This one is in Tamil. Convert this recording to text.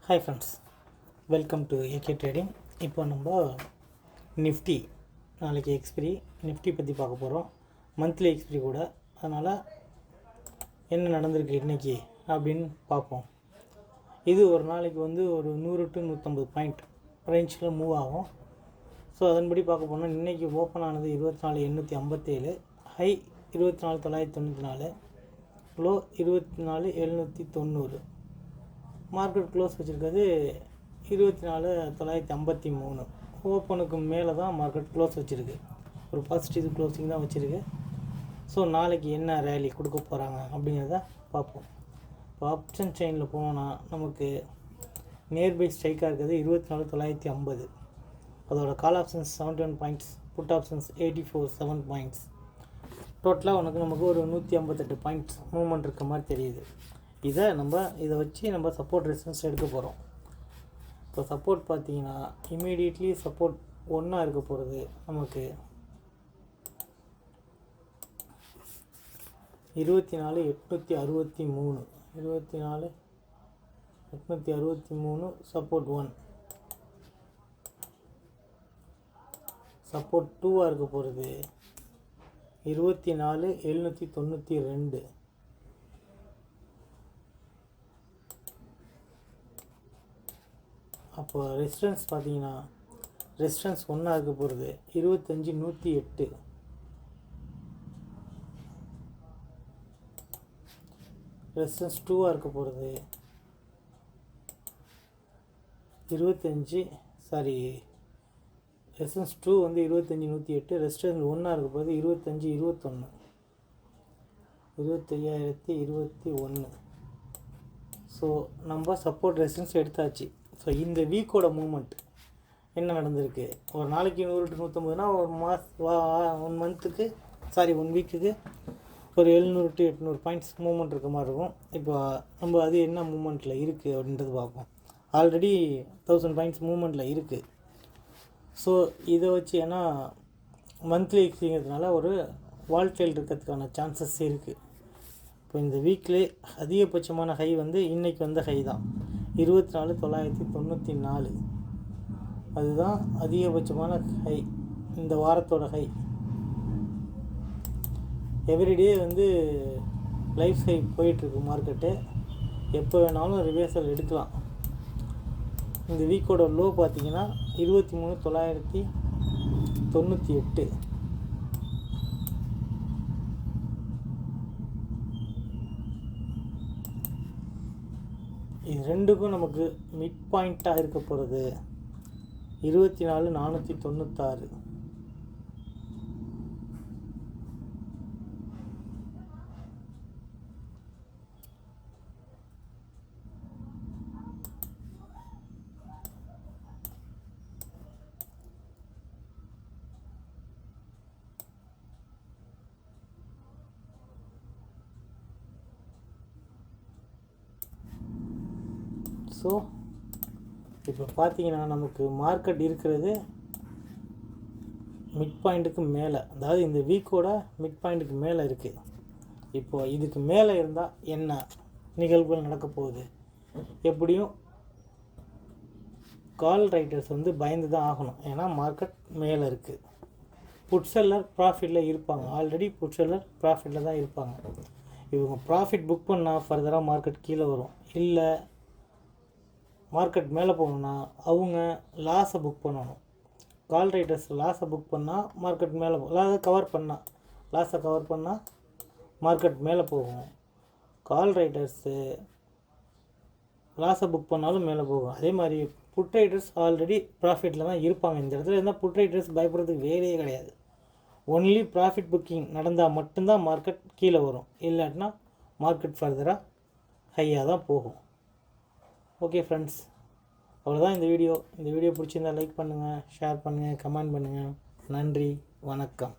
Hi friends, welcome to AK trading. இப்போ நம்ம நிஃப்டி நாளைக்கு எக்ஸ்பிரி நிஃப்டி பற்றி பார்க்க போகிறோம். மந்த்லி எக்ஸ்பிரி கூட, அதனால் என்ன நடந்திருக்கு இன்றைக்கி அப்படின்னு பார்ப்போம். இது ஒரு நாளைக்கு ஒரு 100 to 150 பாயிண்ட் ரேஞ்சில் மூவ் ஆகும். ஸோ அதன்படி பார்க்க போனால் இன்றைக்கி ஓப்பன் ஆனது 24,857, ஹை 24,994, லோ 24,790. மார்க்கெட் க்ளோஸ் வச்சுருக்கிறது 24,953. ஓப்பனுக்கு மேலே தான் மார்க்கெட் க்ளோஸ் வச்சுருக்கு. ஒரு பாசிட்டிவ் க்ளோசிங் தான் வச்சுருக்கு. ஸோ நாளைக்கு என்ன ரேலி கொடுக்க போகிறாங்க அப்படிங்கிறத பார்ப்போம். இப்போ ஆப்ஷன் செயினில் போனோன்னா நமக்கு நியர்பை ஸ்ட்ரைக்காக இருக்கிறது 24,950. அதோட call options 71 points, put options 84 points. டோட்டலாக நமக்கு ஒரு 158 பாயிண்ட்ஸ் மூவ்மெண்ட் இருக்க மாதிரி தெரியுது. இதை வச்சு நம்ம சப்போர்ட் ரெசிஸ்டன்ஸ் எடுக்க போகிறோம். இப்போ சப்போர்ட் பார்த்தீங்கன்னா இமீடியட்லி சப்போர்ட் 1 இருக்க போகிறது நமக்கு 24,863. 24,863 சப்போர்ட் 1. சப்போர்ட் 2 இருக்க போகிறது 24,792. அப்போ ரெசிஸ்டன்ஸ் பார்த்தீங்கன்னா ரெசிஸ்டன்ஸ் 1 இருக்க போகிறது 25,108. ரெசிஸ்டன்ஸ் 2 இருக்க போகிறது ரெசிஸ்டன்ஸ் 2 25,108. ரெசிஸ்டன்ஸ் 1 இருக்க போகிறது 25,021. 25,021. ஸோ நம்ம சப்போர்ட் ரெசிஸ்டன்ஸ் எடுத்தாச்சு. ஸோ இந்த வீக்கோட மூமெண்ட் என்ன நடந்திருக்கு, ஒரு நாளைக்கு 100 to 150னா ஒன் வீக்குக்கு ஒரு 700 to 800 பாயிண்ட்ஸ் மூமெண்ட் இருக்க மாதிரி இருக்கும். இப்போ நம்ம அது என்ன மூமெண்ட்டில் இருக்குது அப்படின்றது பார்ப்போம். ஆல்ரெடி 1000 பாயிண்ட்ஸ் மூமெண்ட்டில் இருக்குது. ஸோ இதை வச்சு ஏன்னா மந்த்லி எக்ஸ்பிங்கிறதுனால ஒரு வால்டைல் இருக்கிறதுக்கான சான்சஸ் இருக்குது. இப்போ இந்த வீக்லே அதிகபட்சமான ஹை இன்றைக்கி வந்த ஹை தான் 24,994. அதுதான் அதிகபட்சமான ஹை, இந்த வாரத்தோட ஹை. எவ்ரிடே லைஃப் ஹை போயிட்டுருக்கு மார்க்கெட்டு. எப்போ வேணாலும் ரிவர்சல் எடுக்கலாம். இந்த வீக்கோட லோ பார்த்திங்கன்னா 23,998. இது ரெண்டுக்கும் நமக்கு மிட் பாயிண்ட்டாக இருக்க போகிறது 24,496. ஸோ இப்போ பார்த்தீங்கன்னா நமக்கு மார்க்கெட் இருக்கிறது மிட் பாயிண்ட்டுக்கு மேலே, அதாவது இந்த வீக்கோட மிட் பாயிண்ட்டுக்கு மேலே இருக்குது. இப்போது இதுக்கு மேலே இருந்தால் என்ன நிகழ்வுகள் நடக்க போகுது, எப்படியும் கால் ரைட்டர்ஸ் பயந்து தான் ஆகணும். ஏன்னா மார்க்கெட் மேலே இருக்குது. புட் செல்லர் ப்ராஃபிட்டில் இருப்பாங்க. ஆல்ரெடி புட் செல்லர் ப்ராஃபிட்டில் தான் இருப்பாங்க. இவங்க ப்ராஃபிட் புக் பண்ணால் ஃபர்தராக மார்க்கெட் கீழே வரும். இல்லை மார்க்கெட் மேலே போகணுன்னா அவங்க லாஸை புக் பண்ணணும். கால் ரைட்டர்ஸ் லாஸை புக் பண்ணால் மார்க்கெட் மேலே லாஸை கவர் பண்ணால் மார்க்கெட் மேலே போகும். கால் ரைட்டர்ஸு லாஸை புக் பண்ணாலும் மேலே போகும். அதே மாதிரி புட் ரைட்டர்ஸ் ஆல்ரெடி ப்ராஃபிட்டில் தான் இருப்பாங்க. இந்த இடத்துல இருந்தால் புட் ரைட்டர்ஸ் பயப்படுறதுக்கு வேலையே கிடையாது. ஒன்லி ப்ராஃபிட் புக்கிங் நடந்தால் மட்டும்தான் மார்க்கெட் கீழே வரும். இல்லாட்டினா மார்க்கெட் ஃபர்தராக ஹையாக தான் போகும். ஓகே ஃப்ரெண்ட்ஸ், அவ்வளோதான் இந்த வீடியோ. இந்த வீடியோ பிடிச்சிருந்தால் லைக் பண்ணுங்கள், ஷேர் பண்ணுங்கள், கமெண்ட் பண்ணுங்கள். நன்றி, வணக்கம்.